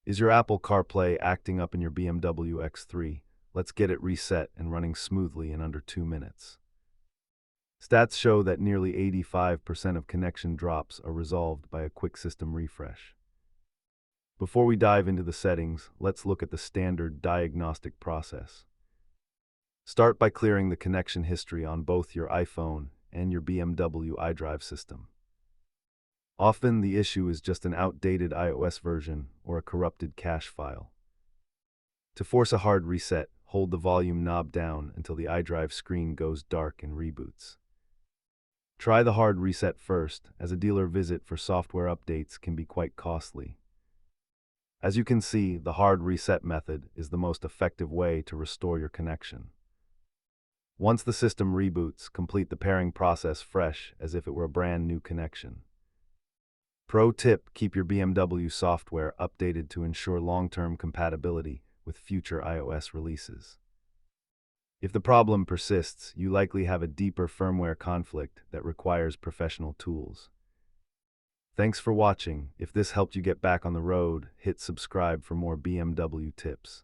Is your Apple CarPlay acting up in your BMW X3? Let's get it reset and running smoothly in under 2 minutes. Stats show that nearly 85% of connection drops are resolved by a quick system refresh. Before we dive into the settings, let's look at the standard diagnostic process. Start by clearing the connection history on both your iPhone and your BMW iDrive system. Often, the issue is just an outdated iOS version or a corrupted cache file. To force a hard reset, hold the volume knob down until the iDrive screen goes dark and reboots. Try the hard reset first, as a dealer visit for software updates can be quite costly. As you can see, the hard reset method is the most effective way to restore your connection. Once the system reboots, complete the pairing process fresh as if it were a brand new connection. Pro tip: keep your BMW software updated to ensure long-term compatibility with future iOS releases. If the problem persists, you likely have a deeper firmware conflict that requires professional tools. Thanks for watching. If this helped you get back on the road, hit subscribe for more BMW tips.